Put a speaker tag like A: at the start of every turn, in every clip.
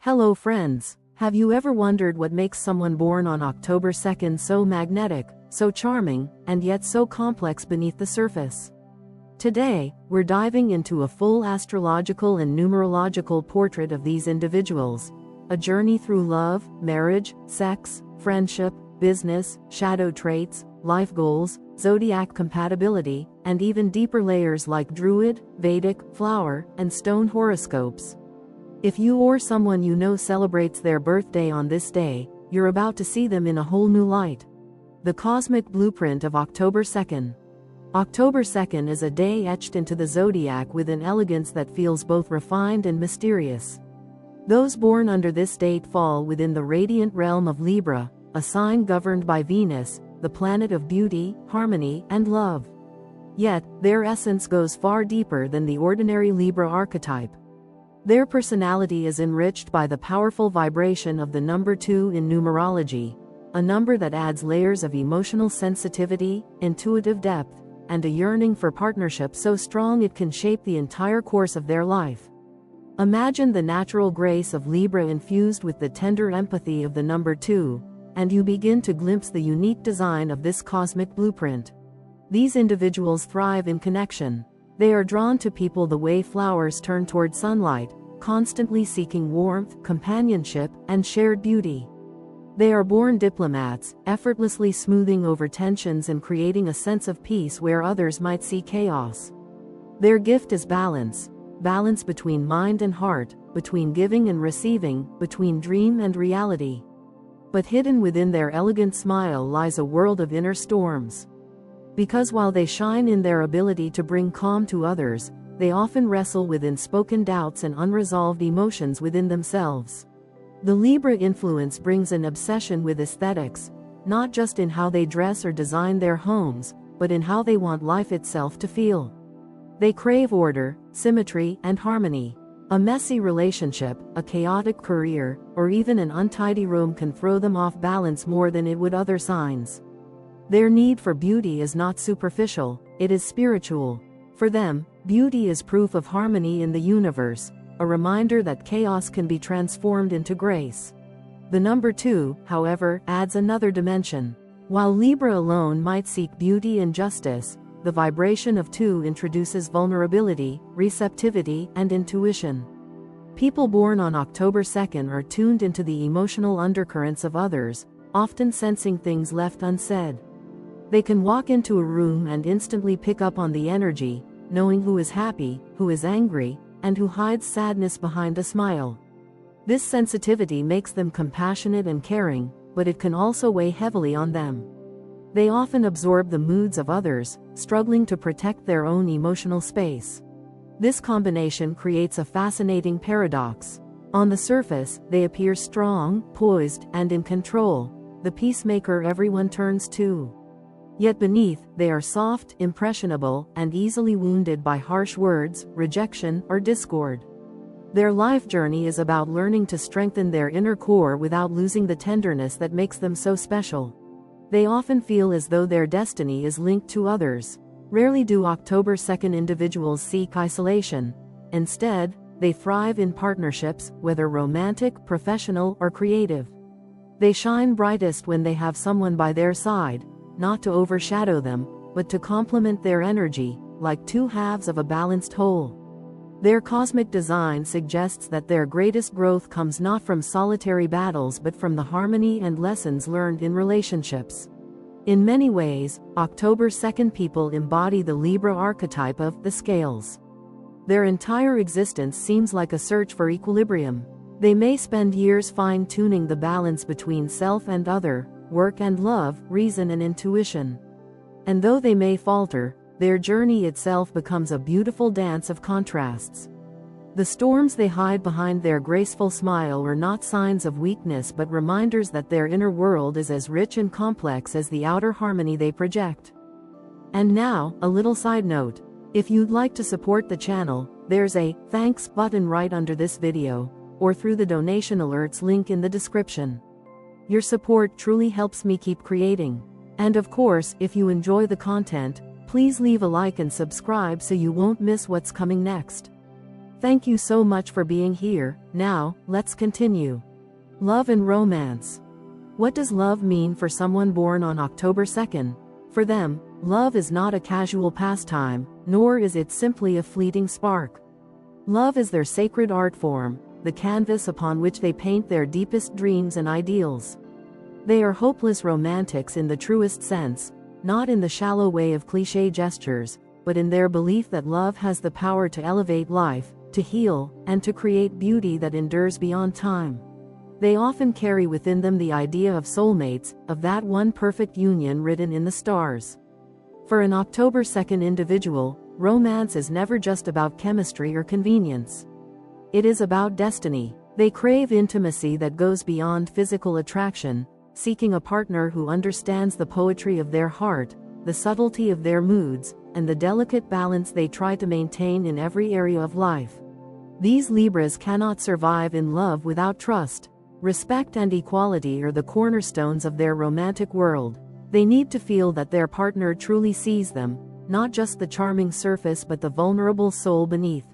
A: Hello friends, have you ever wondered what makes someone born on October 2nd so magnetic, so charming, and yet so complex beneath the surface? Today, we're diving into a full astrological and numerological portrait of these individuals, a journey through love, marriage, sex, friendship, business, shadow traits, life goals, zodiac compatibility, and even deeper layers like Druid, Vedic, flower, and stone horoscopes. If you or someone you know celebrates their birthday on this day, you're about to see them in a whole new light. The cosmic blueprint of October 2nd. October 2nd is a day etched into the zodiac with an elegance that feels both refined and mysterious. Those born under this date fall within the radiant realm of Libra, a sign governed by Venus, the planet of beauty, harmony, and love. Yet, their essence goes far deeper than the ordinary Libra archetype. Their personality is enriched by the powerful vibration of the number 2 in numerology, a number that adds layers of emotional sensitivity, intuitive depth, and a yearning for partnership so strong it can shape the entire course of their life. Imagine the natural grace of Libra infused with the tender empathy of the number 2, and you begin to glimpse the unique design of this cosmic blueprint. These individuals thrive in connection. They are drawn to people the way flowers turn toward sunlight, constantly seeking warmth, companionship, and shared beauty. They are born diplomats, effortlessly smoothing over tensions and creating a sense of peace where others might see chaos. Their gift is balance between mind and heart, between giving and receiving, between dream and reality. But hidden within their elegant smile lies a world of inner storms. Because while they shine in their ability to bring calm to others, they often wrestle with unspoken doubts and unresolved emotions within themselves. The Libra influence brings an obsession with aesthetics, not just in how they dress or design their homes, but in how they want life itself to feel. They crave order, symmetry, and harmony. A messy relationship, a chaotic career, or even an untidy room can throw them off balance more than it would other signs. Their need for beauty is not superficial, it is spiritual. For them, beauty is proof of harmony in the universe, a reminder that chaos can be transformed into grace. The number 2, however, adds another dimension. While Libra alone might seek beauty and justice, the vibration of 2 introduces vulnerability, receptivity, and intuition. People born on October 2nd are tuned into the emotional undercurrents of others, often sensing things left unsaid. They can walk into a room and instantly pick up on the energy, knowing who is happy, who is angry, and who hides sadness behind a smile. This sensitivity makes them compassionate and caring, but it can also weigh heavily on them. They often absorb the moods of others, struggling to protect their own emotional space. This combination creates a fascinating paradox. On the surface, they appear strong, poised, and in control, the peacemaker everyone turns to. Yet beneath, they are soft, impressionable, and easily wounded by harsh words, rejection, or discord. Their life journey is about learning to strengthen their inner core without losing the tenderness that makes them so special. They often feel as though their destiny is linked to others. Rarely do October 2nd individuals seek isolation. Instead, they thrive in partnerships, whether romantic, professional, or creative. They shine brightest when they have someone by their side, not to overshadow them, but to complement their energy, like two halves of a balanced whole. Their cosmic design suggests that their greatest growth comes not from solitary battles but from the harmony and lessons learned in relationships. In many ways, October 2nd people embody the Libra archetype of the scales. Their entire existence seems like a search for equilibrium. They may spend years fine-tuning the balance between self and other, work and love, reason and intuition. And though they may falter, their journey itself becomes a beautiful dance of contrasts. The storms they hide behind their graceful smile are not signs of weakness but reminders that their inner world is as rich and complex as the outer harmony they project. And now, a little side note. If you'd like to support the channel, there's a thanks button right under this video, or through the donation alerts link in the description. Your support truly helps me keep creating. And of course, if you enjoy the content, please leave a like and subscribe so you won't miss what's coming next. Thank you so much for being here. Now, let's continue. Love and romance. What does love mean for someone born on October 2nd? For them, love is not a casual pastime, nor is it simply a fleeting spark. Love is their sacred art form, the canvas upon which they paint their deepest dreams and ideals. They are hopeless romantics in the truest sense, not in the shallow way of cliché gestures, but in their belief that love has the power to elevate life, to heal, and to create beauty that endures beyond time. They often carry within them the idea of soulmates, of that one perfect union written in the stars. For an October 2nd individual, romance is never just about chemistry or convenience. It is about destiny. They crave intimacy that goes beyond physical attraction, seeking a partner who understands the poetry of their heart, the subtlety of their moods, and the delicate balance they try to maintain in every area of life. These Libras cannot survive in love without trust. Respect and equality are the cornerstones of their romantic world. They need to feel that their partner truly sees them, not just the charming surface but the vulnerable soul beneath.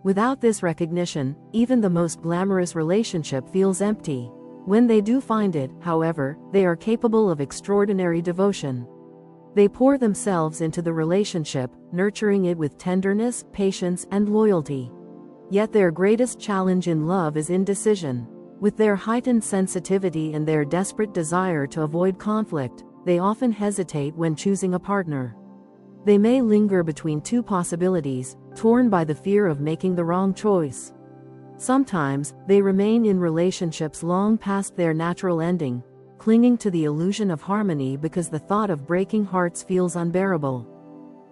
A: Without this recognition, even the most glamorous relationship feels empty. When they do find it, however, they are capable of extraordinary devotion. They pour themselves into the relationship, nurturing it with tenderness, patience, and loyalty. Yet their greatest challenge in love is indecision. With their heightened sensitivity and their desperate desire to avoid conflict, they often hesitate when choosing a partner. They may linger between two possibilities, torn by the fear of making the wrong choice. Sometimes, they remain in relationships long past their natural ending, clinging to the illusion of harmony because the thought of breaking hearts feels unbearable.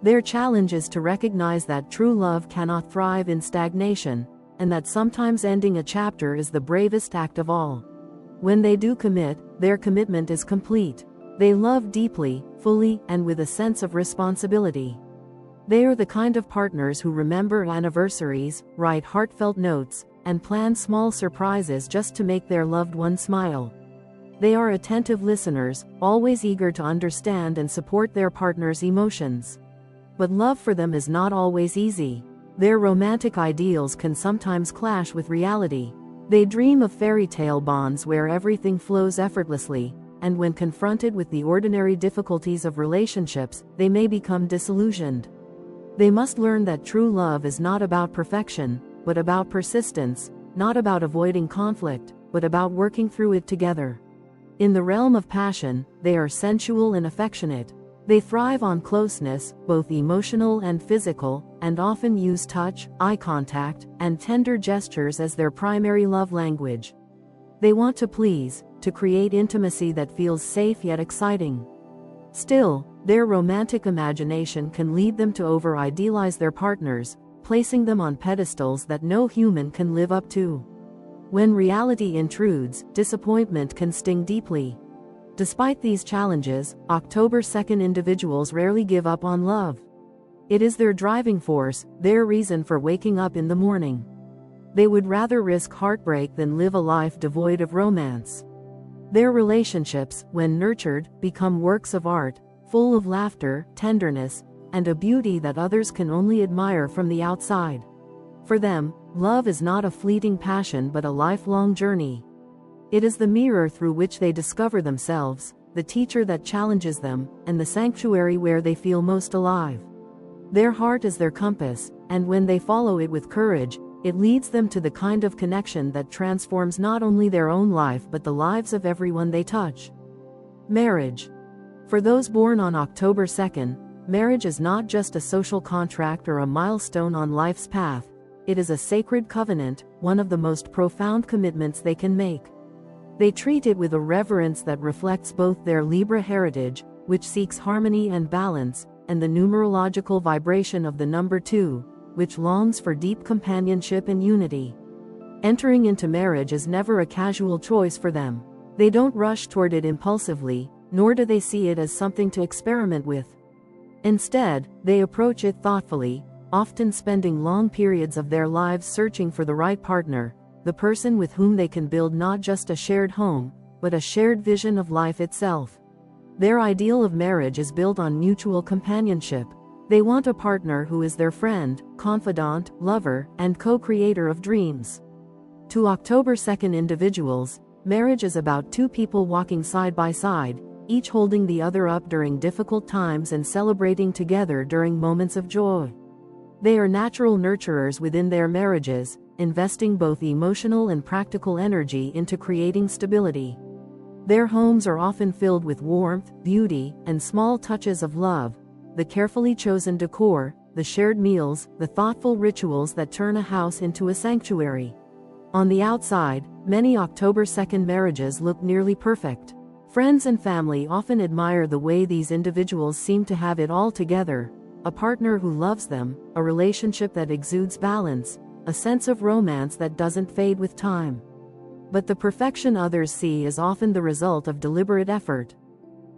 A: Their challenge is to recognize that true love cannot thrive in stagnation, and that sometimes ending a chapter is the bravest act of all. When they do commit, their commitment is complete. They love deeply, fully, and with a sense of responsibility. They are the kind of partners who remember anniversaries, write heartfelt notes, and plan small surprises just to make their loved one smile. They are attentive listeners, always eager to understand and support their partner's emotions. But love for them is not always easy. Their romantic ideals can sometimes clash with reality. They dream of fairy tale bonds where everything flows effortlessly, and when confronted with the ordinary difficulties of relationships, they may become disillusioned. They must learn that true love is not about perfection, but about persistence, not about avoiding conflict, but about working through it together. In the realm of passion, they are sensual and affectionate. They thrive on closeness, both emotional and physical, and often use touch, eye contact, and tender gestures as their primary love language. They want to please, to create intimacy that feels safe yet exciting. Still, their romantic imagination can lead them to over-idealize their partners, placing them on pedestals that no human can live up to. When reality intrudes, disappointment can sting deeply. Despite these challenges, October 2nd individuals rarely give up on love. It is their driving force, their reason for waking up in the morning. They would rather risk heartbreak than live a life devoid of romance. Their relationships, when nurtured, become works of art, full of laughter, tenderness, and a beauty that others can only admire from the outside. For them, love is not a fleeting passion but a lifelong journey. It is the mirror through which they discover themselves, the teacher that challenges them, and the sanctuary where they feel most alive. Their heart is their compass, and when they follow it with courage, it leads them to the kind of connection that transforms not only their own life but the lives of everyone they touch. Marriage. For those born on October 2nd, marriage is not just a social contract or a milestone on life's path. It is a sacred covenant, one of the most profound commitments they can make. They treat it with a reverence that reflects both their Libra heritage, which seeks harmony and balance, and the numerological vibration of the number 2, which longs for deep companionship and unity. Entering into marriage is never a casual choice for them. They don't rush toward it impulsively, nor do they see it as something to experiment with. Instead, they approach it thoughtfully, often spending long periods of their lives searching for the right partner, the person with whom they can build not just a shared home, but a shared vision of life itself. Their ideal of marriage is built on mutual companionship. They want a partner who is their friend, confidant, lover, and co-creator of dreams. To October 2nd individuals, marriage is about two people walking side by side, each holding the other up during difficult times and celebrating together during moments of joy. They are natural nurturers within their marriages, investing both emotional and practical energy into creating stability. Their homes are often filled with warmth, beauty, and small touches of love, the carefully chosen decor, the shared meals, the thoughtful rituals that turn a house into a sanctuary. On the outside, many October 2nd marriages look nearly perfect. Friends and family often admire the way these individuals seem to have it all together: a partner who loves them, a relationship that exudes balance, a sense of romance that doesn't fade with time. But the perfection others see is often the result of deliberate effort.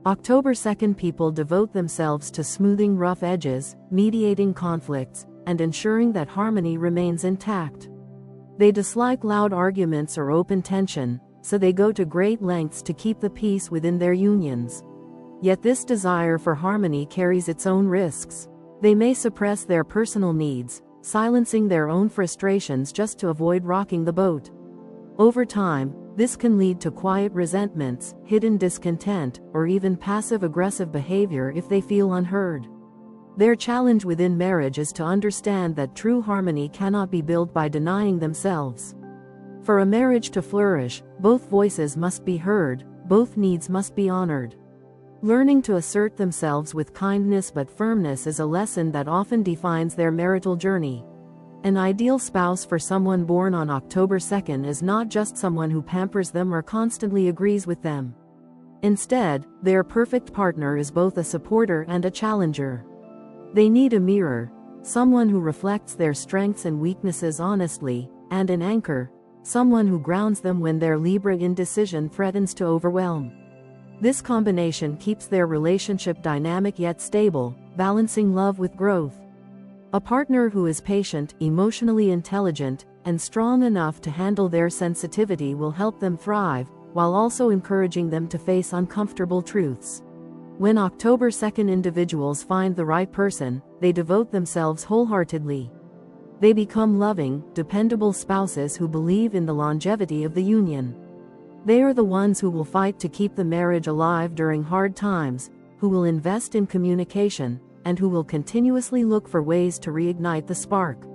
A: October 2nd people devote themselves to smoothing rough edges, mediating conflicts, and ensuring that harmony remains intact. They dislike loud arguments or open tension, so they go to great lengths to keep the peace within their unions. Yet this desire for harmony carries its own risks. They may suppress their personal needs, silencing their own frustrations just to avoid rocking the boat. Over time, this can lead to quiet resentments, hidden discontent, or even passive-aggressive behavior if they feel unheard. Their challenge within marriage is to understand that true harmony cannot be built by denying themselves. For a marriage to flourish, both voices must be heard, both needs must be honored. Learning to assert themselves with kindness but firmness is a lesson that often defines their marital journey. An ideal spouse for someone born on October 2nd is not just someone who pampers them or constantly agrees with them. Instead, their perfect partner is both a supporter and a challenger. They need a mirror, someone who reflects their strengths and weaknesses honestly, and an anchor, someone who grounds them when their Libra indecision threatens to overwhelm. This combination keeps their relationship dynamic yet stable, balancing love with growth. A partner who is patient, emotionally intelligent, and strong enough to handle their sensitivity will help them thrive, while also encouraging them to face uncomfortable truths. When October 2nd individuals find the right person, they devote themselves wholeheartedly. They become loving, dependable spouses who believe in the longevity of the union. They are the ones who will fight to keep the marriage alive during hard times, who will invest in communication, and who will continuously look for ways to reignite the spark.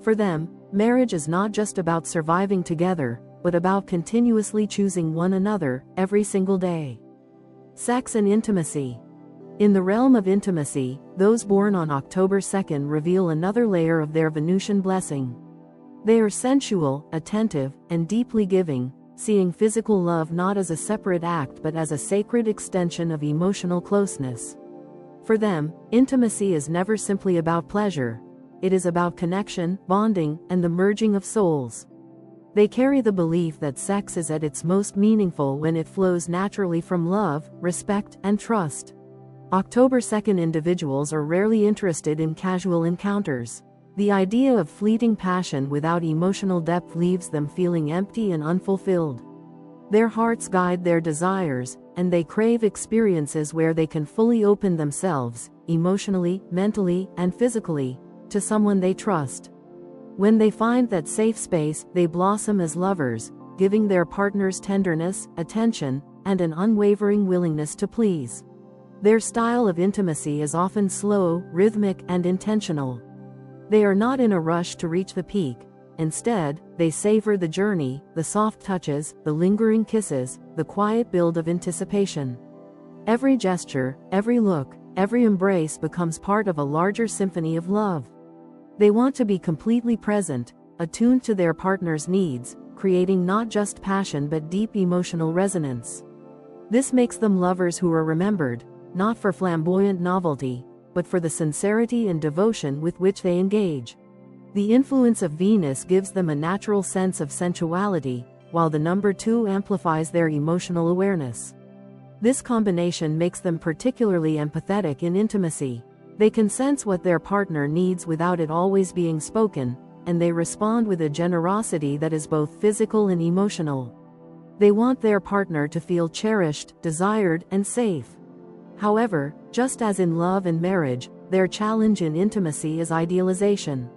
A: For them, marriage is not just about surviving together, but about continuously choosing one another, every single day. Sex and intimacy. In the realm of intimacy, those born on October 2nd reveal another layer of their Venusian blessing. They are sensual, attentive, and deeply giving, seeing physical love not as a separate act but as a sacred extension of emotional closeness. For them, intimacy is never simply about pleasure. It is about connection, bonding, and the merging of souls. They carry the belief that sex is at its most meaningful when it flows naturally from love, respect, and trust. October 2nd individuals are rarely interested in casual encounters. The idea of fleeting passion without emotional depth leaves them feeling empty and unfulfilled. Their hearts guide their desires, and they crave experiences where they can fully open themselves, emotionally, mentally, and physically, to someone they trust. When they find that safe space, they blossom as lovers, giving their partners tenderness, attention, and an unwavering willingness to please. Their style of intimacy is often slow, rhythmic, and intentional. They are not in a rush to reach the peak. Instead, they savor the journey, the soft touches, the lingering kisses, the quiet build of anticipation. Every gesture, every look, every embrace becomes part of a larger symphony of love. They want to be completely present, attuned to their partner's needs, creating not just passion but deep emotional resonance. This makes them lovers who are remembered, not for flamboyant novelty, but for the sincerity and devotion with which they engage. The influence of Venus gives them a natural sense of sensuality, while the number 2 amplifies their emotional awareness. This combination makes them particularly empathetic in intimacy. They can sense what their partner needs without it always being spoken, and they respond with a generosity that is both physical and emotional. They want their partner to feel cherished, desired, and safe. However, just as in love and marriage, their challenge in intimacy is idealization.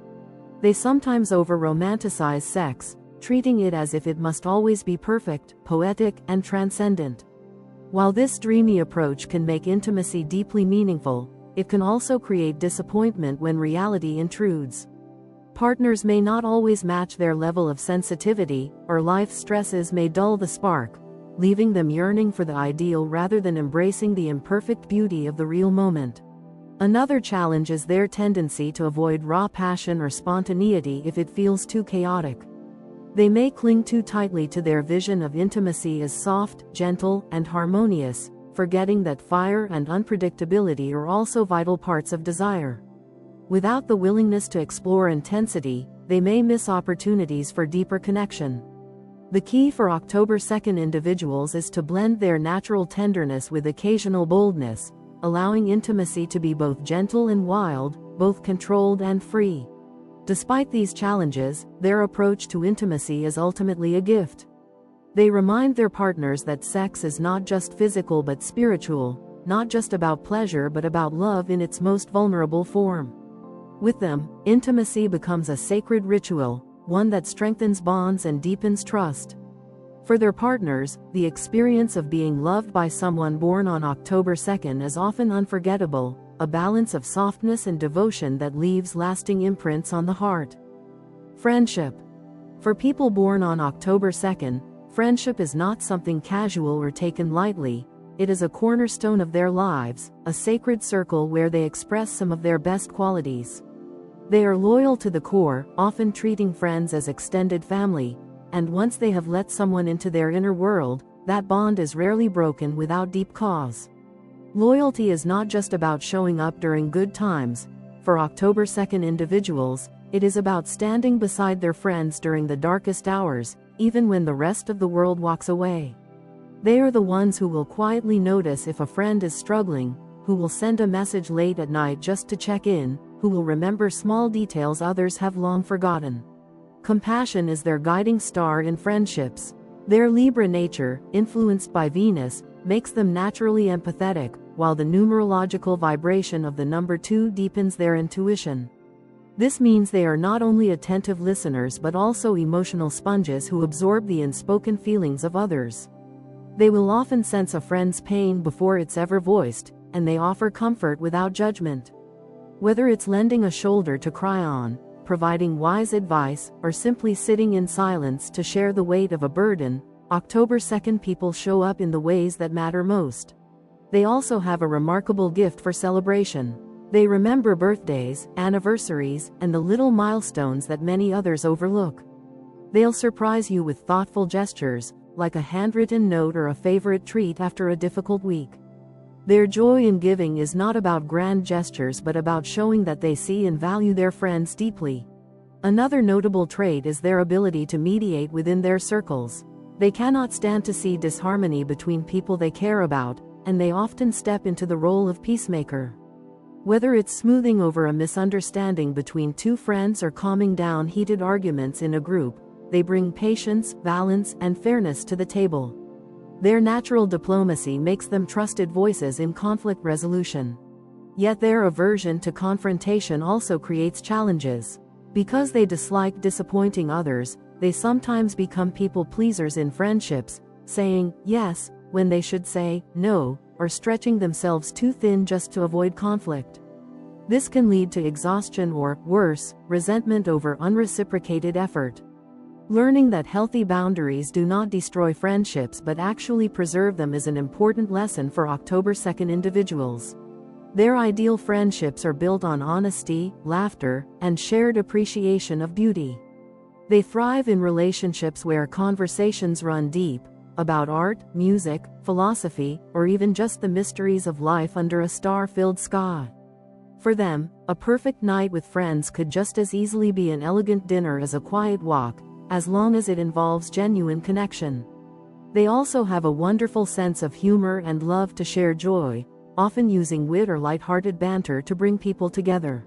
A: They sometimes over-romanticize sex, treating it as if it must always be perfect, poetic, and transcendent. While this dreamy approach can make intimacy deeply meaningful, it can also create disappointment when reality intrudes. Partners may not always match their level of sensitivity, or life stresses may dull the spark, leaving them yearning for the ideal rather than embracing the imperfect beauty of the real moment. Another challenge is their tendency to avoid raw passion or spontaneity if it feels too chaotic. They may cling too tightly to their vision of intimacy as soft, gentle, and harmonious, forgetting that fire and unpredictability are also vital parts of desire. Without the willingness to explore intensity, they may miss opportunities for deeper connection. The key for October 2nd individuals is to blend their natural tenderness with occasional boldness, allowing intimacy to be both gentle and wild, both controlled and free. Despite these challenges, their approach to intimacy is ultimately a gift. They remind their partners that sex is not just physical but spiritual, not just about pleasure but about love in its most vulnerable form. With them, intimacy becomes a sacred ritual, one that strengthens bonds and deepens trust. For their partners, the experience of being loved by someone born on October 2nd is often unforgettable, a balance of softness and devotion that leaves lasting imprints on the heart. Friendship. For people born on October 2nd, friendship is not something casual or taken lightly. It is a cornerstone of their lives, a sacred circle where they express some of their best qualities. They are loyal to the core, often treating friends as extended family, and once they have let someone into their inner world, that bond is rarely broken without deep cause. Loyalty is not just about showing up during good times. For October 2nd individuals, it is about standing beside their friends during the darkest hours, even when the rest of the world walks away. They are the ones who will quietly notice if a friend is struggling, who will send a message late at night just to check in, who will remember small details others have long forgotten. Compassion is their guiding star in friendships. Their Libra nature, influenced by Venus, makes them naturally empathetic, while the numerological vibration of the number 2 deepens their intuition. This means they are not only attentive listeners but also emotional sponges who absorb the unspoken feelings of others. They will often sense a friend's pain before it's ever voiced, and they offer comfort without judgment. Whether it's lending a shoulder to cry on, providing wise advice, or simply sitting in silence to share the weight of a burden, October 2nd people show up in the ways that matter most. They also have a remarkable gift for celebration. They remember birthdays, anniversaries, and the little milestones that many others overlook. They'll surprise you with thoughtful gestures, like a handwritten note or a favorite treat after a difficult week. Their joy in giving is not about grand gestures but about showing that they see and value their friends deeply. Another notable trait is their ability to mediate within their circles. They cannot stand to see disharmony between people they care about, and they often step into the role of peacemaker. Whether it's smoothing over a misunderstanding between two friends or calming down heated arguments in a group, they bring patience, balance, and fairness to the table. Their natural diplomacy makes them trusted voices in conflict resolution. Yet their aversion to confrontation also creates challenges. Because they dislike disappointing others, they sometimes become people pleasers in friendships, saying yes when they should say no, or stretching themselves too thin just to avoid conflict. This can lead to exhaustion or, worse, resentment over unreciprocated effort. Learning that healthy boundaries do not destroy friendships but actually preserve them is an important lesson for October 2nd individuals. Their ideal friendships are built on honesty, laughter, and shared appreciation of beauty. They thrive in relationships where conversations run deep, about art, music, philosophy, or even just the mysteries of life under a star-filled sky. For them, a perfect night with friends could just as easily be an elegant dinner as a quiet walk, as long as it involves genuine connection. They also have a wonderful sense of humor and love to share joy, often using wit or light-hearted banter to bring people together.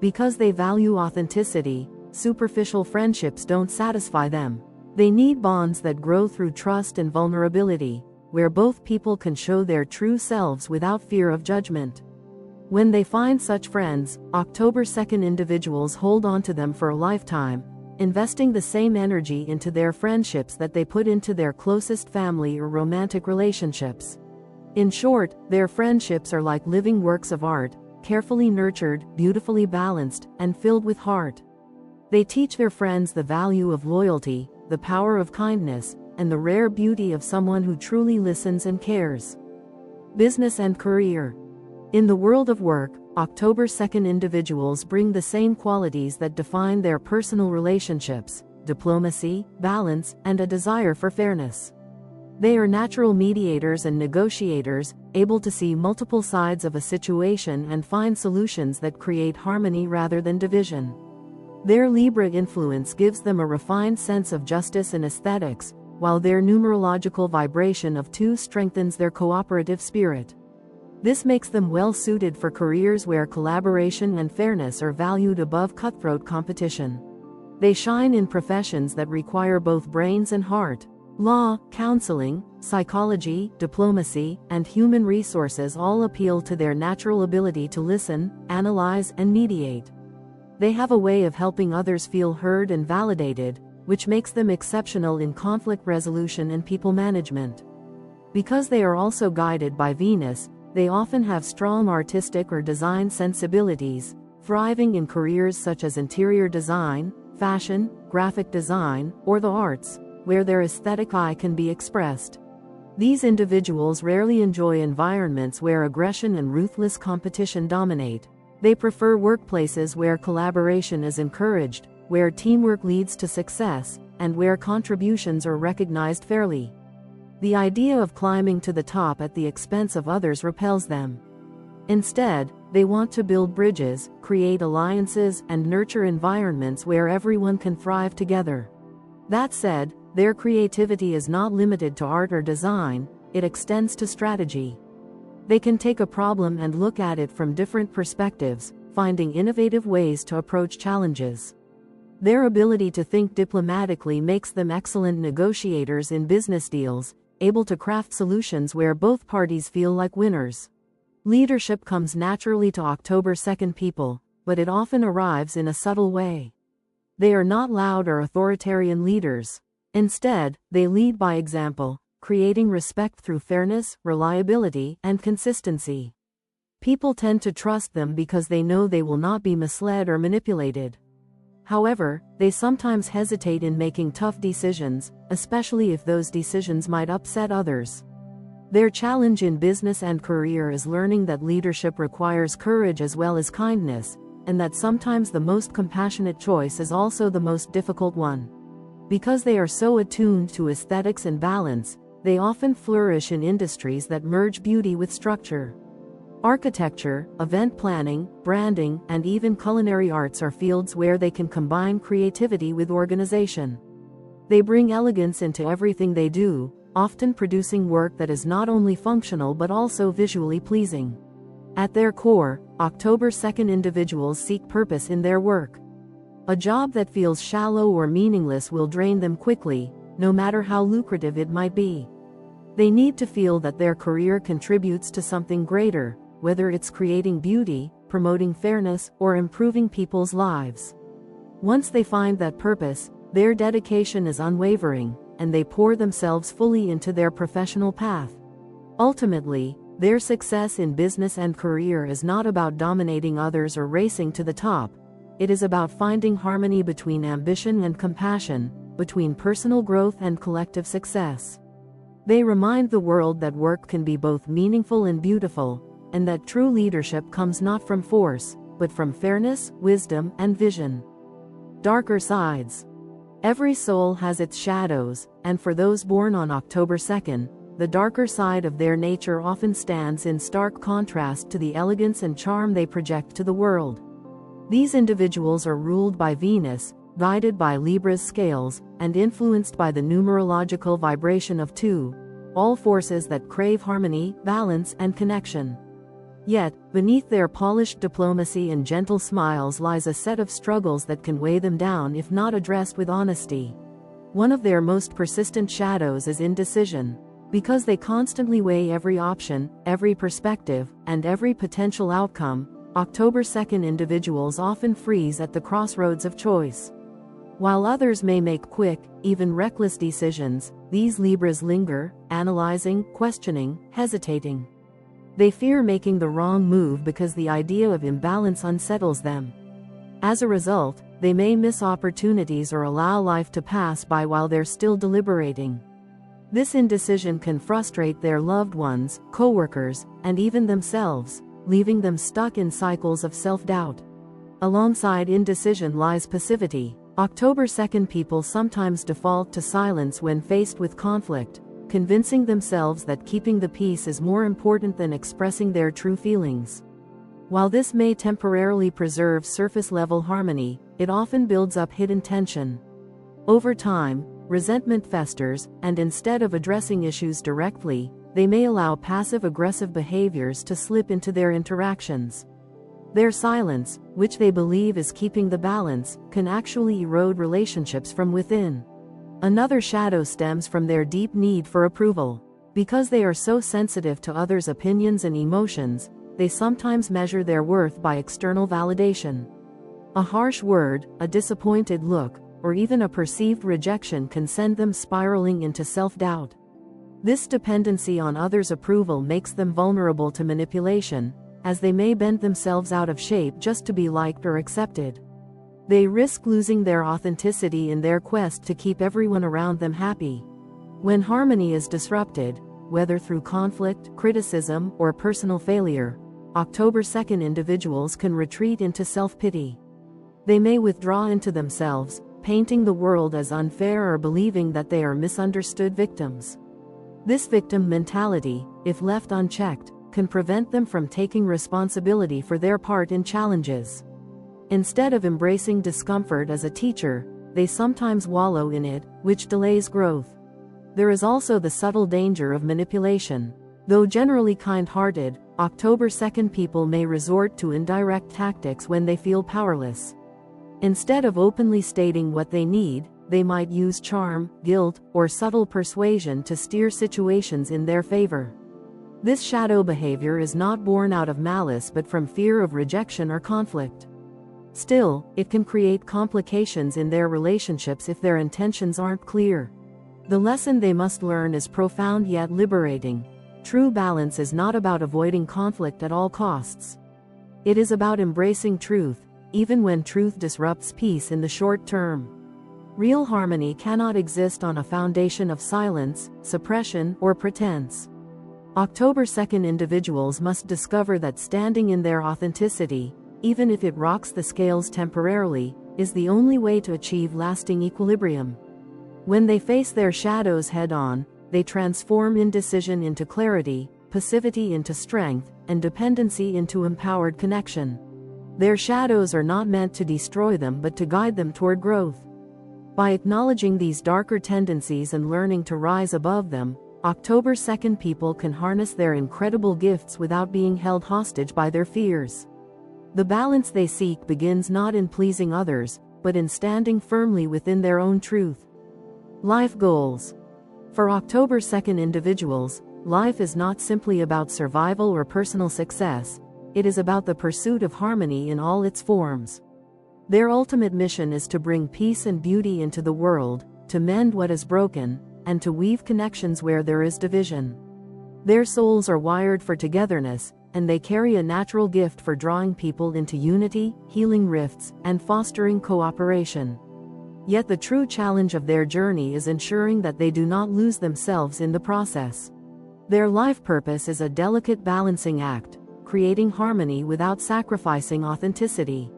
A: Because they value authenticity, superficial friendships don't satisfy them. They need bonds that grow through trust and vulnerability, where both people can show their true selves without fear of judgment. When they find such friends, October 2nd individuals hold on to them for a lifetime, investing the same energy into their friendships that they put into their closest family or romantic relationships. In short, their friendships are like living works of art, carefully nurtured, beautifully balanced, and filled with heart. They teach their friends the value of loyalty, the power of kindness, and the rare beauty of someone who truly listens and cares. Business and career. In the world of work, October 2nd individuals bring the same qualities that define their personal relationships: diplomacy, balance, and a desire for fairness. They are natural mediators and negotiators, able to see multiple sides of a situation and find solutions that create harmony rather than division. Their Libra influence gives them a refined sense of justice and aesthetics, while their numerological vibration of 2 strengthens their cooperative spirit. This makes them well suited for careers where collaboration and fairness are valued above cutthroat competition. They shine in professions that require both brains and heart. Law, counseling, psychology, diplomacy, and human resources all appeal to their natural ability to listen, analyze, and mediate. They have a way of helping others feel heard and validated, which makes them exceptional in conflict resolution and people management. Because they are also guided by Venus, they often have strong artistic or design sensibilities, thriving in careers such as interior design, fashion, graphic design, or the arts, where their aesthetic eye can be expressed. These individuals rarely enjoy environments where aggression and ruthless competition dominate. They prefer workplaces where collaboration is encouraged, where teamwork leads to success, and where contributions are recognized fairly. The idea of climbing to the top at the expense of others repels them. Instead, they want to build bridges, create alliances, and nurture environments where everyone can thrive together. That said, their creativity is not limited to art or design, it extends to strategy. They can take a problem and look at it from different perspectives, finding innovative ways to approach challenges. Their ability to think diplomatically makes them excellent negotiators in business deals, able to craft solutions where both parties feel like winners. Leadership comes naturally to October 2nd people, but it often arrives in a subtle way. They are not loud or authoritarian leaders. Instead, they lead by example, creating respect through fairness, reliability, and consistency. People tend to trust them because they know they will not be misled or manipulated. However, they sometimes hesitate in making tough decisions, especially if those decisions might upset others. Their challenge in business and career is learning that leadership requires courage as well as kindness, and that sometimes the most compassionate choice is also the most difficult one. Because they are so attuned to aesthetics and balance, they often flourish in industries that merge beauty with structure. Architecture, event planning, branding, and even culinary arts are fields where they can combine creativity with organization. They bring elegance into everything they do, often producing work that is not only functional but also visually pleasing. At their core, October 2nd individuals seek purpose in their work. A job that feels shallow or meaningless will drain them quickly, no matter how lucrative it might be. They need to feel that their career contributes to something greater, whether it's creating beauty, promoting fairness, or improving people's lives. Once they find that purpose, their dedication is unwavering, and they pour themselves fully into their professional path. Ultimately, their success in business and career is not about dominating others or racing to the top. It is about finding harmony between ambition and compassion, between personal growth and collective success. They remind the world that work can be both meaningful and beautiful, and that true leadership comes not from force, but from fairness, wisdom, and vision. Darker sides. Every soul has its shadows, and for those born on October 2nd, the darker side of their nature often stands in stark contrast to the elegance and charm they project to the world. These individuals are ruled by Venus, guided by Libra's scales, and influenced by the numerological vibration of 2, all forces that crave harmony, balance, and connection. Yet, beneath their polished diplomacy and gentle smiles lies a set of struggles that can weigh them down if not addressed with honesty. One of their most persistent shadows is indecision. Because they constantly weigh every option, every perspective, and every potential outcome, October 2nd individuals often freeze at the crossroads of choice. While others may make quick, even reckless decisions, these Libras linger, analyzing, questioning, hesitating. They fear making the wrong move because the idea of imbalance unsettles them. As a result, they may miss opportunities or allow life to pass by while they're still deliberating. This indecision can frustrate their loved ones, coworkers, and even themselves, leaving them stuck in cycles of self-doubt. Alongside indecision lies passivity. October 2nd people sometimes default to silence when faced with conflict, convincing themselves that keeping the peace is more important than expressing their true feelings. While this may temporarily preserve surface-level harmony, it often builds up hidden tension. Over time, resentment festers, and instead of addressing issues directly, they may allow passive-aggressive behaviors to slip into their interactions. Their silence, which they believe is keeping the balance, can actually erode relationships from within. Another shadow stems from their deep need for approval. Because they are so sensitive to others' opinions and emotions, they sometimes measure their worth by external validation. A harsh word, a disappointed look, or even a perceived rejection can send them spiraling into self-doubt. This dependency on others' approval makes them vulnerable to manipulation, as they may bend themselves out of shape just to be liked or accepted. They risk losing their authenticity in their quest to keep everyone around them happy. When harmony is disrupted, whether through conflict, criticism, or personal failure, October 2nd individuals can retreat into self-pity. They may withdraw into themselves, painting the world as unfair or believing that they are misunderstood victims. This victim mentality, if left unchecked, can prevent them from taking responsibility for their part in challenges. Instead of embracing discomfort as a teacher, they sometimes wallow in it, which delays growth. There is also the subtle danger of manipulation. Though generally kind-hearted, October 2nd people may resort to indirect tactics when they feel powerless. Instead of openly stating what they need, they might use charm, guilt, or subtle persuasion to steer situations in their favor. This shadow behavior is not born out of malice but from fear of rejection or conflict. Still, it can create complications in their relationships if their intentions aren't clear. The lesson they must learn is profound yet liberating. True balance is not about avoiding conflict at all costs. It is about embracing truth, even when truth disrupts peace in the short term. Real harmony cannot exist on a foundation of silence, suppression, or pretense. October 2nd individuals must discover that standing in their authenticity, even if it rocks the scales temporarily, is the only way to achieve lasting equilibrium. When they face their shadows head-on, they transform indecision into clarity, passivity into strength, and dependency into empowered connection. Their shadows are not meant to destroy them but to guide them toward growth. By acknowledging these darker tendencies and learning to rise above them, October 2nd people can harness their incredible gifts without being held hostage by their fears. The balance they seek begins not in pleasing others, but in standing firmly within their own truth. Life goals. For October 2nd individuals, life is not simply about survival or personal success, it is about the pursuit of harmony in all its forms. Their ultimate mission is to bring peace and beauty into the world, to mend what is broken, and to weave connections where there is division. Their souls are wired for togetherness, and they carry a natural gift for drawing people into unity, healing rifts, and fostering cooperation. Yet the true challenge of their journey is ensuring that they do not lose themselves in the process. Their life purpose is a delicate balancing act, creating harmony without sacrificing authenticity.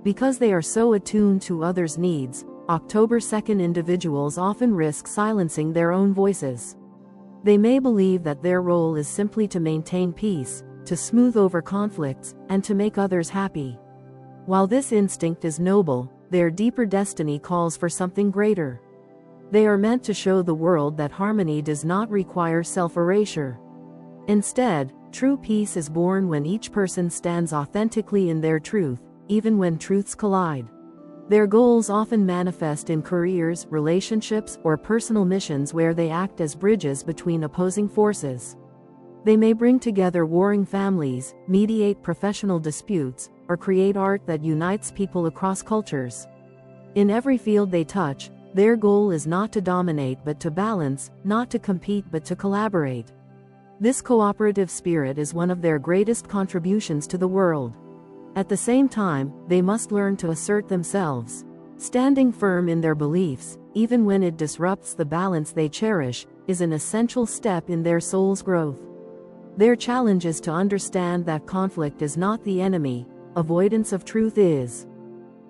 A: Because they are so attuned to others' needs, October 2nd individuals often risk silencing their own voices. They may believe that their role is simply to maintain peace, to smooth over conflicts, and to make others happy. While this instinct is noble, their deeper destiny calls for something greater. They are meant to show the world that harmony does not require self-erasure. Instead, true peace is born when each person stands authentically in their truth, even when truths collide. Their goals often manifest in careers, relationships, or personal missions where they act as bridges between opposing forces. They may bring together warring families, mediate professional disputes, or create art that unites people across cultures. In every field they touch, their goal is not to dominate but to balance, not to compete but to collaborate. This cooperative spirit is one of their greatest contributions to the world. At the same time, they must learn to assert themselves. Standing firm in their beliefs, even when it disrupts the balance they cherish, is an essential step in their soul's growth. Their challenge is to understand that conflict is not the enemy, avoidance of truth is.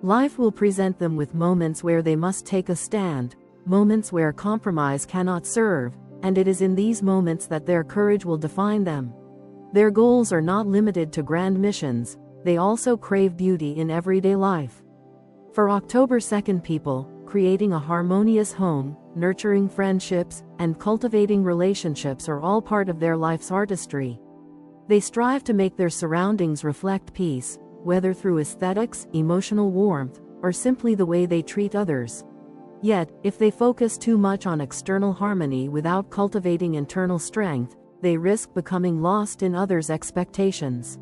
A: Life will present them with moments where they must take a stand, moments where compromise cannot serve, and it is in these moments that their courage will define them. Their goals are not limited to grand missions, they also crave beauty in everyday life. For October 2nd people, creating a harmonious home, nurturing friendships, and cultivating relationships are all part of their life's artistry. They strive to make their surroundings reflect peace, whether through aesthetics, emotional warmth, or simply the way they treat others. Yet, if they focus too much on external harmony without cultivating internal strength, they risk becoming lost in others' expectations.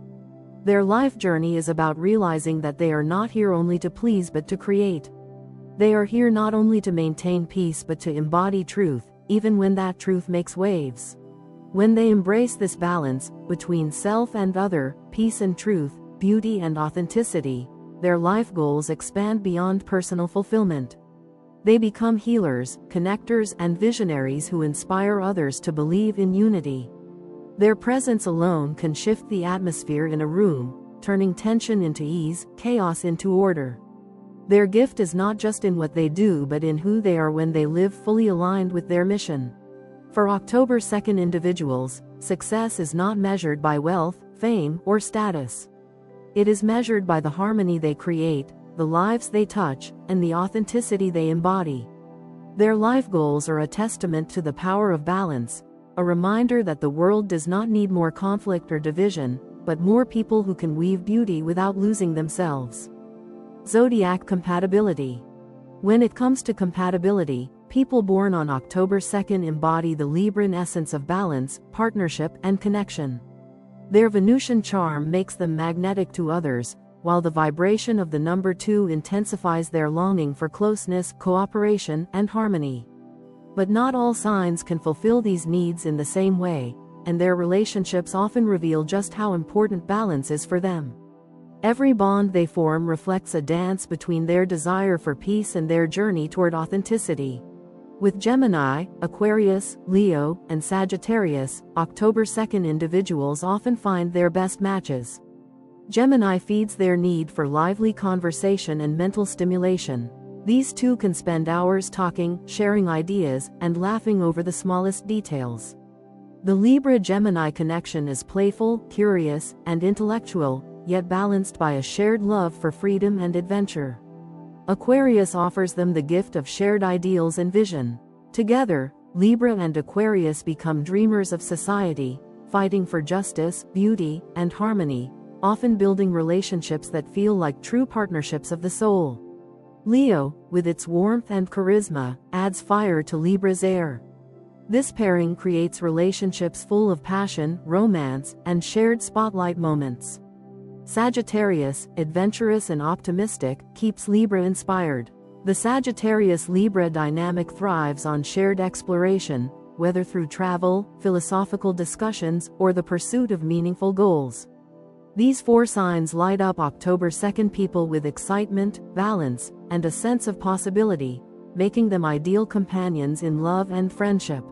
A: Their life journey is about realizing that they are not here only to please but to create. They are here not only to maintain peace but to embody truth, even when that truth makes waves. When they embrace this balance, between self and other, peace and truth, beauty and authenticity, their life goals expand beyond personal fulfillment. They become healers, connectors, and visionaries who inspire others to believe in unity. Their presence alone can shift the atmosphere in a room, turning tension into ease, chaos into order. Their gift is not just in what they do but in who they are when they live fully aligned with their mission. For October 2nd individuals, success is not measured by wealth, fame, or status. It is measured by the harmony they create, the lives they touch, and the authenticity they embody. Their life goals are a testament to the power of balance, a reminder that the world does not need more conflict or division, but more people who can weave beauty without losing themselves. Zodiac compatibility. When it comes to compatibility, people born on October 2nd embody the Libran essence of balance, partnership, and connection. Their Venusian charm makes them magnetic to others, while the vibration of the number 2 intensifies their longing for closeness, cooperation, and harmony. But not all signs can fulfill these needs in the same way, and their relationships often reveal just how important balance is for them. Every bond they form reflects a dance between their desire for peace and their journey toward authenticity. With Gemini, Aquarius, Leo, and Sagittarius, October 2nd individuals often find their best matches. Gemini feeds their need for lively conversation and mental stimulation. These two can spend hours talking, sharing ideas, and laughing over the smallest details. The Libra-Gemini connection is playful, curious, and intellectual, yet balanced by a shared love for freedom and adventure. Aquarius offers them the gift of shared ideals and vision. Together, Libra and Aquarius become dreamers of society, fighting for justice, beauty, and harmony, often building relationships that feel like true partnerships of the soul. Leo, with its warmth and charisma, adds fire to Libra's air. This pairing creates relationships full of passion, romance, and shared spotlight moments. Sagittarius, adventurous and optimistic, keeps Libra inspired. The Sagittarius-Libra dynamic thrives on shared exploration, whether through travel, philosophical discussions, or the pursuit of meaningful goals. These four signs light up October 2nd people with excitement, balance, and a sense of possibility, making them ideal companions in love and friendship.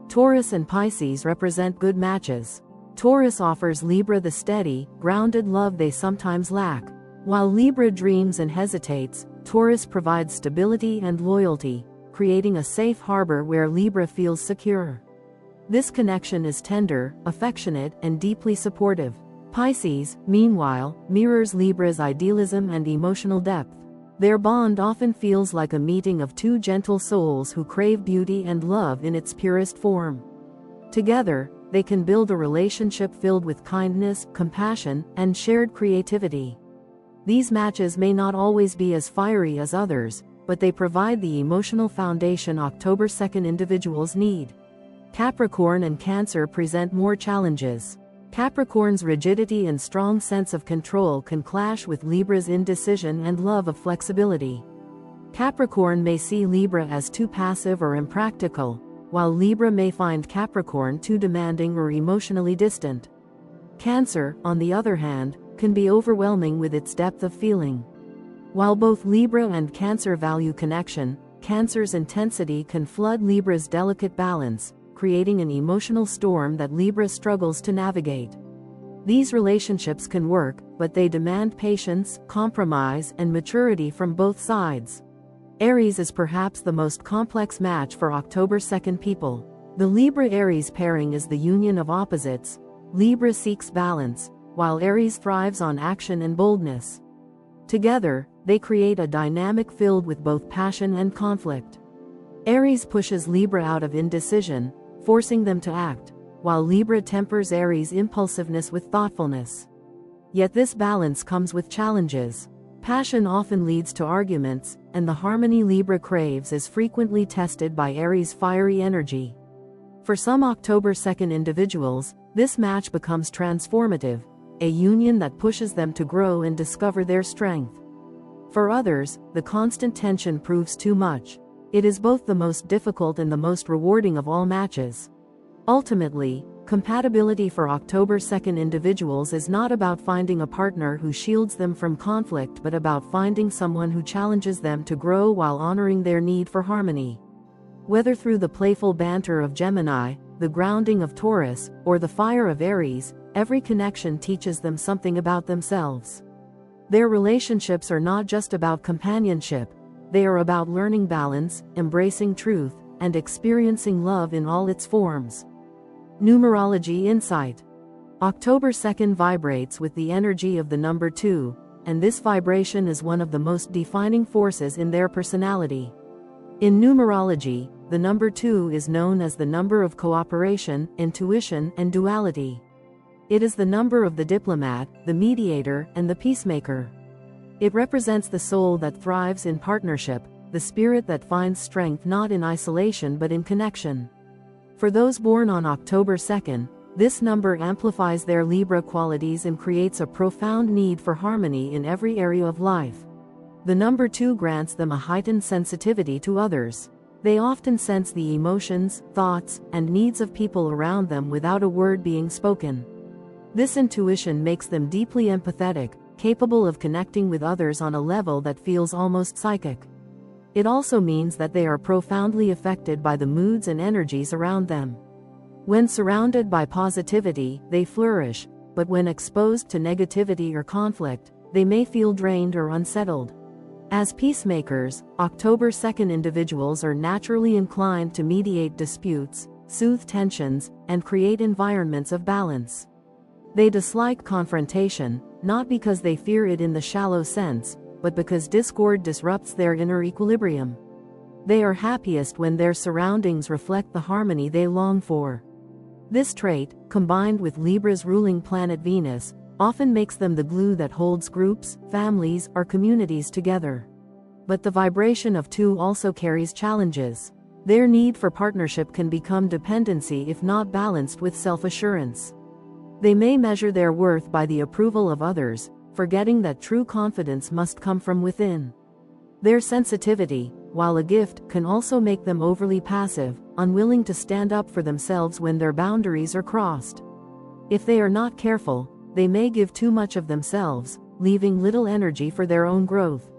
A: Taurus and Pisces represent good matches. Taurus offers Libra the steady, grounded love they sometimes lack. While Libra dreams and hesitates, Taurus provides stability and loyalty, creating a safe harbor where Libra feels secure. This connection is tender, affectionate, and deeply supportive. Pisces, meanwhile, mirrors Libra's idealism and emotional depth. Their bond often feels like a meeting of two gentle souls who crave beauty and love in its purest form. Together, they can build a relationship filled with kindness, compassion, and shared creativity. These matches may not always be as fiery as others, but they provide the emotional foundation October 2nd individuals need. Capricorn and Cancer present more challenges. Capricorn's rigidity and strong sense of control can clash with Libra's indecision and love of flexibility. Capricorn may see Libra as too passive or impractical, while Libra may find Capricorn too demanding or emotionally distant. Cancer, on the other hand, can be overwhelming with its depth of feeling. While both Libra and Cancer value connection, Cancer's intensity can flood Libra's delicate balance, creating an emotional storm that Libra struggles to navigate. These relationships can work, but they demand patience, compromise, and maturity from both sides. Aries is perhaps the most complex match for October 2nd people. The Libra-Aries pairing is the union of opposites. Libra seeks balance, while Aries thrives on action and boldness. Together, they create a dynamic filled with both passion and conflict. Aries pushes Libra out of indecision, forcing them to act, while Libra tempers Aries' impulsiveness with thoughtfulness. Yet this balance comes with challenges. Passion often leads to arguments, and the harmony Libra craves is frequently tested by Aries' fiery energy. For some October 2nd individuals, this match becomes transformative, a union that pushes them to grow and discover their strength. For others, the constant tension proves too much. It is both the most difficult and the most rewarding of all matches. Ultimately, compatibility for October 2nd individuals is not about finding a partner who shields them from conflict but about finding someone who challenges them to grow while honoring their need for harmony. Whether through the playful banter of Gemini, the grounding of Taurus, or the fire of Aries, every connection teaches them something about themselves. Their relationships are not just about companionship, they are about learning balance, embracing truth, and experiencing love in all its forms. Numerology Insight. October 2nd vibrates with the energy of the number 2, and this vibration is one of the most defining forces in their personality. In numerology, the number 2 is known as the number of cooperation, intuition, and duality. It is the number of the diplomat, the mediator, and the peacemaker. It represents the soul that thrives in partnership, the spirit that finds strength not in isolation but in connection. For those born on October 2nd, this number amplifies their Libra qualities and creates a profound need for harmony in every area of life. The number 2 grants them a heightened sensitivity to others. They often sense the emotions, thoughts, and needs of people around them without a word being spoken. This intuition makes them deeply empathetic, capable of connecting with others on a level that feels almost psychic. It also means that they are profoundly affected by the moods and energies around them. When surrounded by positivity, they flourish, but when exposed to negativity or conflict, they may feel drained or unsettled. As peacemakers, October 2nd individuals are naturally inclined to mediate disputes, soothe tensions, and create environments of balance. They dislike confrontation, not because they fear it in the shallow sense, but because discord disrupts their inner equilibrium. They are happiest when their surroundings reflect the harmony they long for. This trait, combined with Libra's ruling planet Venus, often makes them the glue that holds groups, families, or communities together. But the vibration of 2 also carries challenges. Their need for partnership can become dependency if not balanced with self-assurance. They may measure their worth by the approval of others, forgetting that true confidence must come from within. Their sensitivity, while a gift, can also make them overly passive, unwilling to stand up for themselves when their boundaries are crossed. If they are not careful, they may give too much of themselves, leaving little energy for their own growth.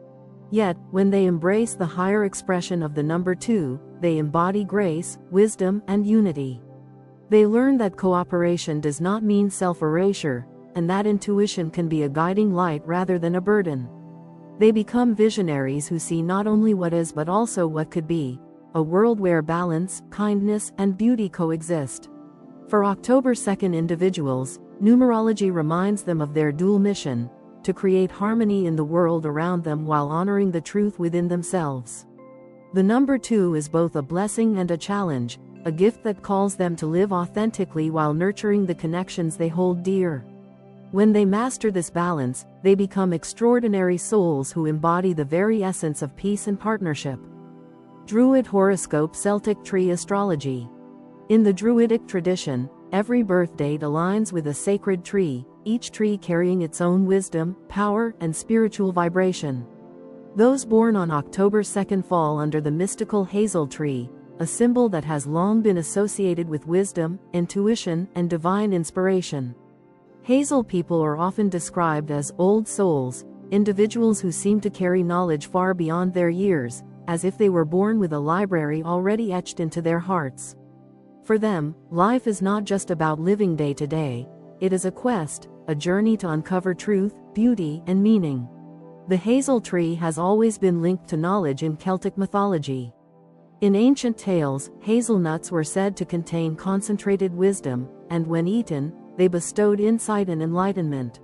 A: Yet, when they embrace the higher expression of the number 2, they embody grace, wisdom, and unity. They learn that cooperation does not mean self-erasure, and that intuition can be a guiding light rather than a burden. They become visionaries who see not only what is but also what could be, a world where balance, kindness, and beauty coexist. For October 2nd individuals, numerology reminds them of their dual mission, to create harmony in the world around them while honoring the truth within themselves. The number 2 is both a blessing and a challenge, a gift that calls them to live authentically while nurturing the connections they hold dear. When they master this balance, they become extraordinary souls who embody the very essence of peace and partnership. Druid Horoscope Celtic Tree Astrology. In the Druidic tradition, every birth date aligns with a sacred tree, each tree carrying its own wisdom, power, and spiritual vibration. Those born on October 2nd fall under the mystical hazel tree, a symbol that has long been associated with wisdom, intuition, and divine inspiration. Hazel people are often described as old souls, individuals who seem to carry knowledge far beyond their years, as if they were born with a library already etched into their hearts. For them, life is not just about living day to day, it is a quest, a journey to uncover truth, beauty, and meaning. The hazel tree has always been linked to knowledge in Celtic mythology. In ancient tales, hazelnuts were said to contain concentrated wisdom, and when eaten, they bestowed insight and enlightenment.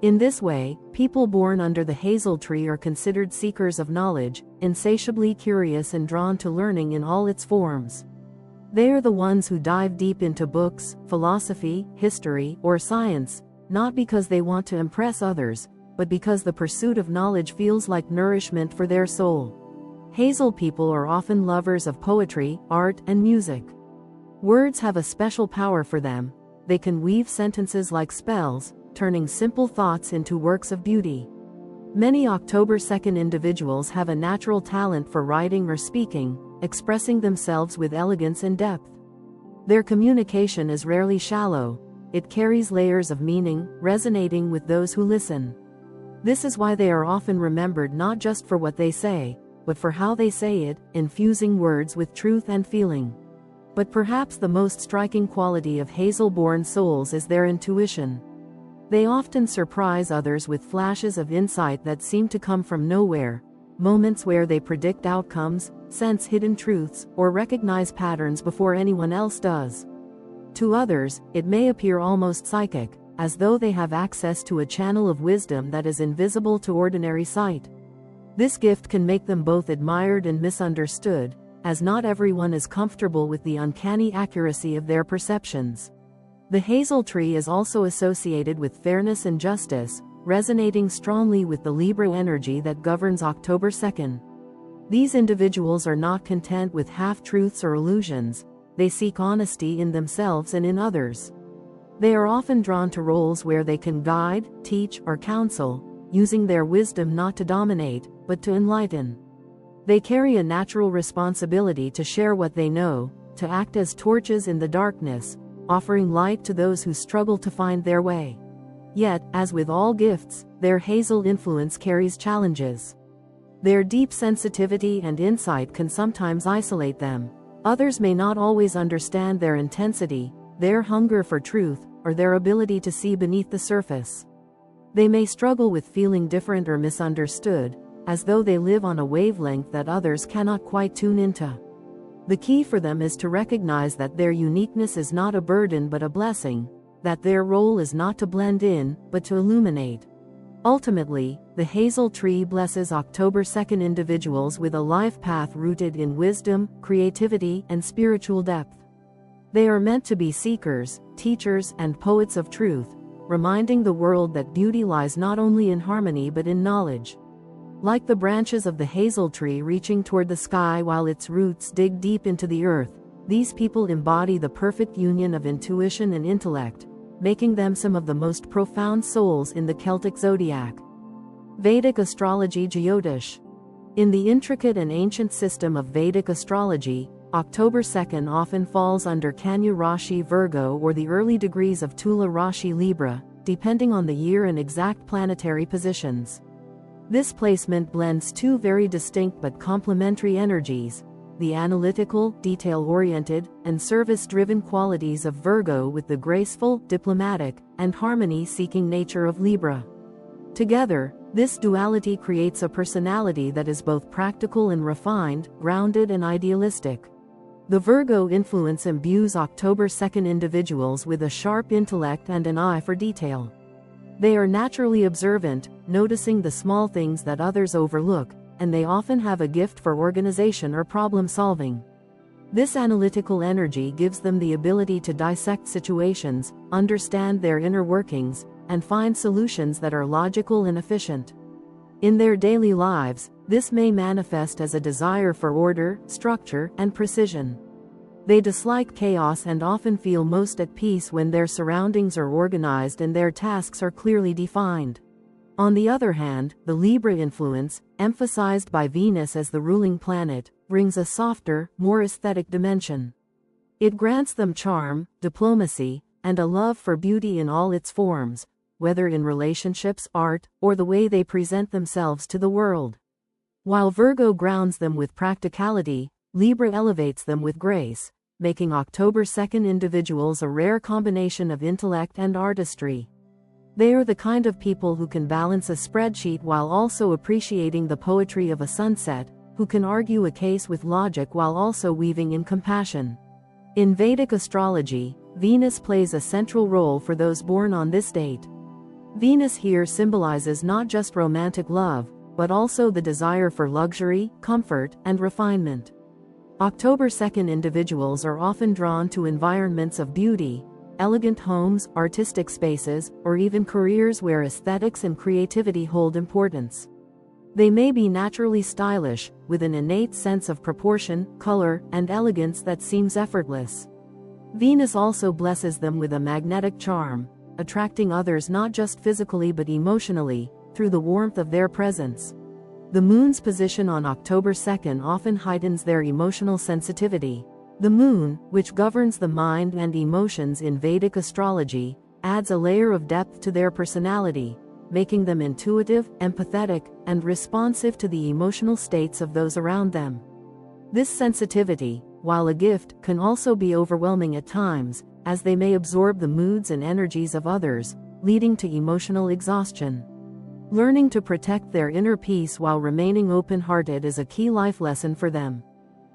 A: In this way, people born under the hazel tree are considered seekers of knowledge, insatiably curious and drawn to learning in all its forms. They are the ones who dive deep into books, philosophy, history, or science, not because they want to impress others, but because the pursuit of knowledge feels like nourishment for their soul. Hazel people are often lovers of poetry, art, and music. Words have a special power for them. They can weave sentences like spells, turning simple thoughts into works of beauty. Many October 2nd individuals have a natural talent for writing or speaking, expressing themselves with elegance and depth. Their communication is rarely shallow, it carries layers of meaning, resonating with those who listen. This is why they are often remembered not just for what they say, but for how they say it, infusing words with truth and feeling. But perhaps the most striking quality of hazel-born souls is their intuition. They often surprise others with flashes of insight that seem to come from nowhere, moments where they predict outcomes, sense hidden truths, or recognize patterns before anyone else does. To others, it may appear almost psychic, as though they have access to a channel of wisdom that is invisible to ordinary sight. This gift can make them both admired and misunderstood, as not everyone is comfortable with the uncanny accuracy of their perceptions. The hazel tree is also associated with fairness and justice, resonating strongly with the Libra energy that governs October 2nd. These individuals are not content with half-truths or illusions, they seek honesty in themselves and in others. They are often drawn to roles where they can guide, teach, or counsel, using their wisdom not to dominate, but to enlighten. They carry a natural responsibility to share what they know, to act as torches in the darkness, offering light to those who struggle to find their way. Yet, as with all gifts, their hazel influence carries challenges. Their deep sensitivity and insight can sometimes isolate them. Others may not always understand their intensity, their hunger for truth, or their ability to see beneath the surface. They may struggle with feeling different or misunderstood, as though they live on a wavelength that others cannot quite tune into. The key for them is to recognize that their uniqueness is not a burden but a blessing, that their role is not to blend in, but to illuminate. Ultimately, the hazel tree blesses October 2nd individuals with a life path rooted in wisdom, creativity, and spiritual depth. They are meant to be seekers, teachers, and poets of truth, reminding the world that beauty lies not only in harmony but in knowledge. Like the branches of the hazel tree reaching toward the sky while its roots dig deep into the earth, these people embody the perfect union of intuition and intellect, making them some of the most profound souls in the Celtic zodiac. Vedic Astrology Jyotish. In the intricate and ancient system of Vedic astrology, October 2nd often falls under Kanya Rashi Virgo or the early degrees of Tula Rashi Libra, depending on the year and exact planetary positions. This placement blends two very distinct but complementary energies, the analytical, detail-oriented, and service-driven qualities of Virgo with the graceful, diplomatic, and harmony-seeking nature of Libra. Together, this duality creates a personality that is both practical and refined, grounded and idealistic. The Virgo influence imbues October 2nd individuals with a sharp intellect and an eye for detail. They are naturally observant, noticing the small things that others overlook, and they often have a gift for organization or problem solving. This analytical energy gives them the ability to dissect situations, understand their inner workings, and find solutions that are logical and efficient. In their daily lives, this may manifest as a desire for order, structure, and precision. They dislike chaos and often feel most at peace when their surroundings are organized and their tasks are clearly defined. On the other hand, the Libra influence, emphasized by Venus as the ruling planet, brings a softer, more aesthetic dimension. It grants them charm, diplomacy, and a love for beauty in all its forms, whether in relationships, art, or the way they present themselves to the world. While Virgo grounds them with practicality, Libra elevates them with grace, making October 2nd individuals a rare combination of intellect and artistry. They are the kind of people who can balance a spreadsheet while also appreciating the poetry of a sunset, who can argue a case with logic while also weaving in compassion. In Vedic astrology, Venus plays a central role for those born on this date. Venus here symbolizes not just romantic love, but also the desire for luxury, comfort, and refinement. October 2nd individuals are often drawn to environments of beauty, elegant homes, artistic spaces, or even careers where aesthetics and creativity hold importance. They may be naturally stylish, with an innate sense of proportion, color, and elegance that seems effortless. Venus also blesses them with a magnetic charm, attracting others not just physically but emotionally, through the warmth of their presence. The moon's position on October 2nd often heightens their emotional sensitivity. The moon, which governs the mind and emotions in Vedic astrology, adds a layer of depth to their personality, making them intuitive, empathetic, and responsive to the emotional states of those around them. This sensitivity, while a gift, can also be overwhelming at times, as they may absorb the moods and energies of others, leading to emotional exhaustion. Learning to protect their inner peace while remaining open-hearted is a key life lesson for them.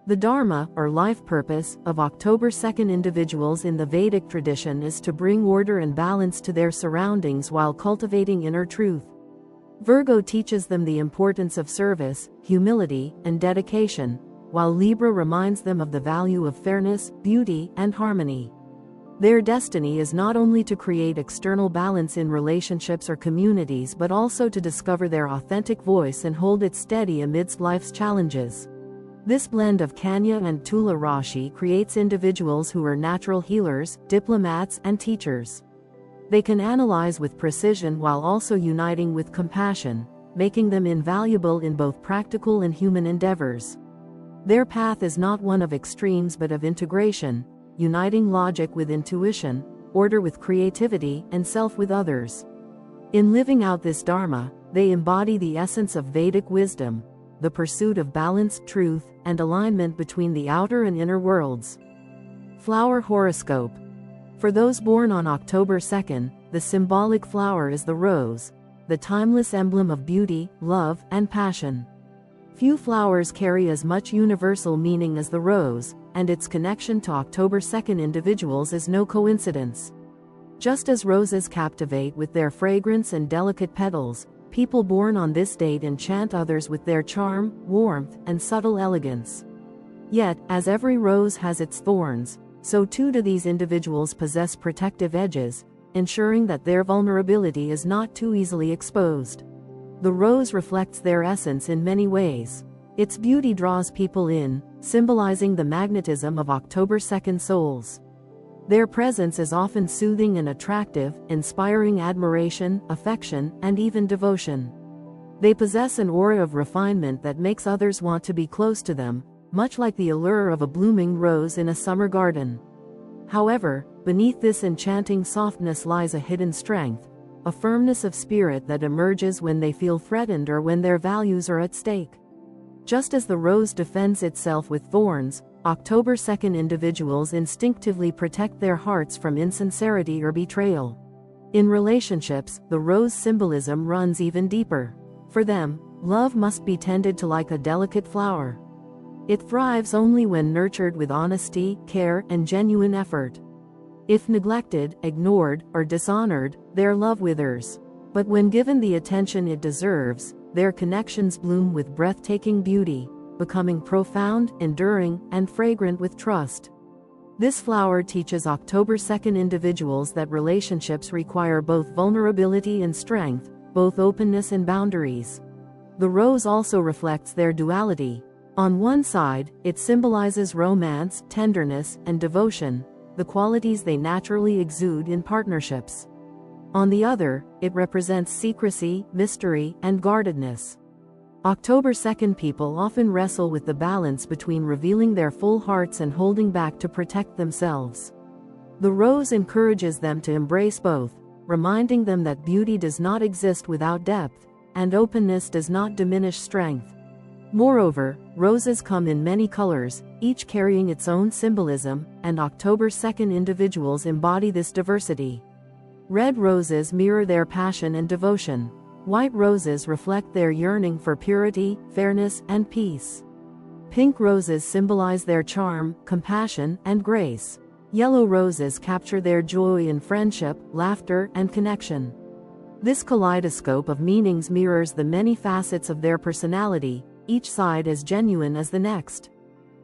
A: The Dharma, or life purpose, of October 2nd individuals in the Vedic tradition is to bring order and balance to their surroundings while cultivating inner truth. Virgo teaches them the importance of service, humility, and dedication, while Libra reminds them of the value of fairness, beauty, and harmony. Their destiny is not only to create external balance in relationships or communities but also to discover their authentic voice and hold it steady amidst life's challenges. This blend of Kanya and Tula Rashi creates individuals who are natural healers, diplomats, and teachers. They can analyze with precision while also uniting with compassion, making them invaluable in both practical and human endeavors. Their path is not one of extremes but of integration, uniting logic with intuition, order with creativity, and self with others. In living out this Dharma, they embody the essence of Vedic wisdom, the pursuit of balance, truth, and alignment between the outer and inner worlds. Flower horoscope. For those born on October 2nd, the symbolic flower is the rose, the timeless emblem of beauty, love, and passion. Few flowers carry as much universal meaning as the rose, and its connection to October 2nd individuals is no coincidence. Just as roses captivate with their fragrance and delicate petals, people born on this date enchant others with their charm, warmth, and subtle elegance. Yet, as every rose has its thorns, so too do these individuals possess protective edges, ensuring that their vulnerability is not too easily exposed. The rose reflects their essence in many ways. Its beauty draws people in, symbolizing the magnetism of October 2nd souls. Their presence is often soothing and attractive, inspiring admiration, affection, and even devotion. They possess an aura of refinement that makes others want to be close to them, much like the allure of a blooming rose in a summer garden. However, beneath this enchanting softness lies a hidden strength, a firmness of spirit that emerges when they feel threatened or when their values are at stake. Just as the rose defends itself with thorns, October 2nd individuals instinctively protect their hearts from insincerity or betrayal. In relationships, the rose symbolism runs even deeper. For them, love must be tended to like a delicate flower. It thrives only when nurtured with honesty, care, and genuine effort. If neglected, ignored, or dishonored, their love withers. But when given the attention it deserves, their connections bloom with breathtaking beauty, becoming profound, enduring, and fragrant with trust. This flower teaches October 2nd individuals that relationships require both vulnerability and strength, both openness and boundaries. The rose also reflects their duality. On one side, it symbolizes romance, tenderness, and devotion, the qualities they naturally exude in partnerships. On the other, it represents secrecy, mystery, and guardedness. October 2nd people often wrestle with the balance between revealing their full hearts and holding back to protect themselves. The rose encourages them to embrace both, reminding them that beauty does not exist without depth, and openness does not diminish strength. Moreover, roses come in many colors, each carrying its own symbolism, and October 2nd individuals embody this diversity. Red roses mirror their passion and devotion. White roses reflect their yearning for purity, fairness, and peace. Pink roses symbolize their charm, compassion, and grace. Yellow roses capture their joy in friendship, laughter, and connection. This kaleidoscope of meanings mirrors the many facets of their personality, each side as genuine as the next.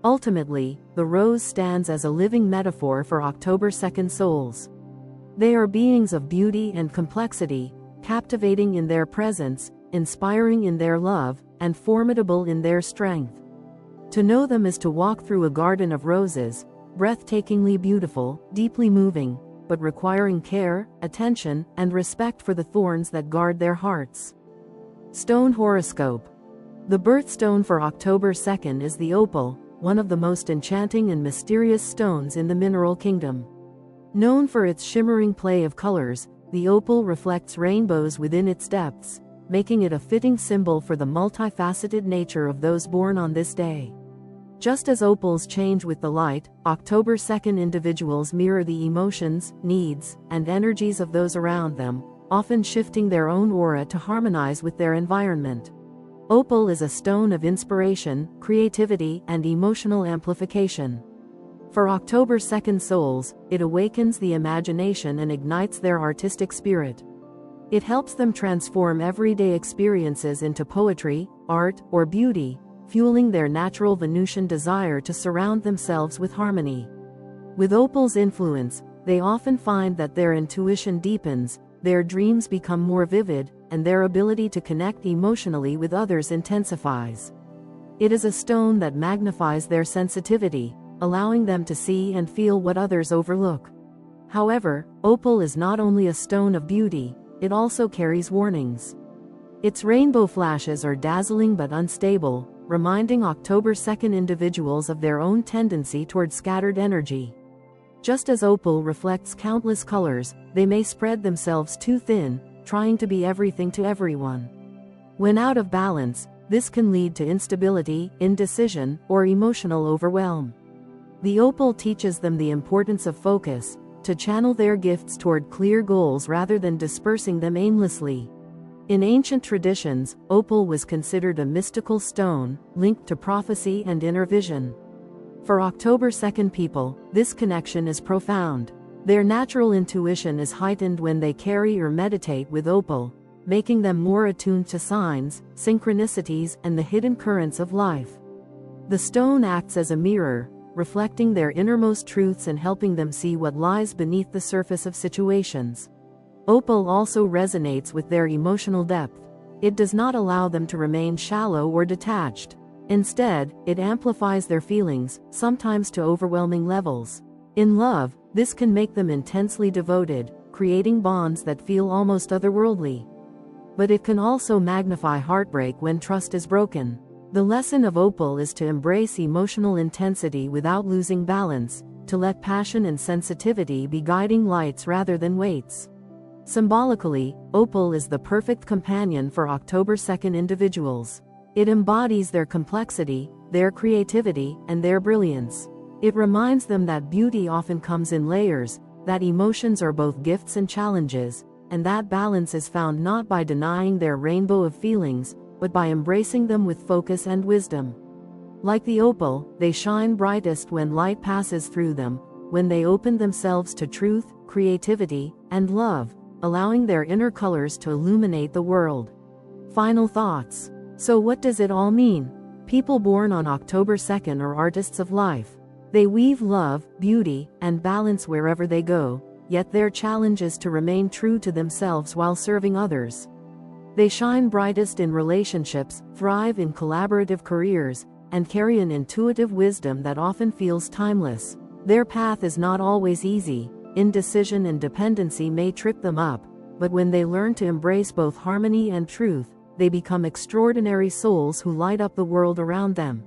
A: Ultimately, the rose stands as a living metaphor for October 2nd souls. They are beings of beauty and complexity, captivating in their presence, inspiring in their love, and formidable in their strength. To know them is to walk through a garden of roses, breathtakingly beautiful, deeply moving, but requiring care, attention, and respect for the thorns that guard their hearts. Stone Horoscope. The birthstone for October 2nd is the opal, one of the most enchanting and mysterious stones in the mineral kingdom. Known for its shimmering play of colors, the opal reflects rainbows within its depths, making it a fitting symbol for the multifaceted nature of those born on this day. Just as opals change with the light, October 2nd individuals mirror the emotions, needs, and energies of those around them, often shifting their own aura to harmonize with their environment. Opal is a stone of inspiration, creativity, and emotional amplification. For October 2nd souls, it awakens the imagination and ignites their artistic spirit. It helps them transform everyday experiences into poetry, art, or beauty, fueling their natural Venusian desire to surround themselves with harmony. With opal's influence, they often find that their intuition deepens, their dreams become more vivid, and their ability to connect emotionally with others intensifies. It is a stone that magnifies their sensitivity, allowing them to see and feel what others overlook. However, opal is not only a stone of beauty, it also carries warnings. Its rainbow flashes are dazzling but unstable, reminding October 2nd individuals of their own tendency toward scattered energy. Just as opal reflects countless colors, they may spread themselves too thin, trying to be everything to everyone. When out of balance, this can lead to instability, indecision, or emotional overwhelm. The opal teaches them the importance of focus, to channel their gifts toward clear goals rather than dispersing them aimlessly. In ancient traditions, opal was considered a mystical stone, linked to prophecy and inner vision. For October 2nd people, this connection is profound. Their natural intuition is heightened when they carry or meditate with opal, making them more attuned to signs, synchronicities, and the hidden currents of life. The stone acts as a mirror, reflecting their innermost truths and helping them see what lies beneath the surface of situations. Opal also resonates with their emotional depth. It does not allow them to remain shallow or detached. Instead, it amplifies their feelings, sometimes to overwhelming levels. In love, this can make them intensely devoted, creating bonds that feel almost otherworldly. But it can also magnify heartbreak when trust is broken. The lesson of opal is to embrace emotional intensity without losing balance, to let passion and sensitivity be guiding lights rather than weights. Symbolically, opal is the perfect companion for October 2nd individuals. It embodies their complexity, their creativity, and their brilliance. It reminds them that beauty often comes in layers, that emotions are both gifts and challenges, and that balance is found not by denying their rainbow of feelings, but by embracing them with focus and wisdom. Like the opal, they shine brightest when light passes through them, when they open themselves to truth, creativity, and love, allowing their inner colors to illuminate the world. Final thoughts. So what does it all mean? People born on October 2nd are artists of life. They weave love, beauty, and balance wherever they go, yet their challenge is to remain true to themselves while serving others. They shine brightest in relationships, thrive in collaborative careers, and carry an intuitive wisdom that often feels timeless. Their path is not always easy. Indecision and dependency may trip them up, but when they learn to embrace both harmony and truth, they become extraordinary souls who light up the world around them.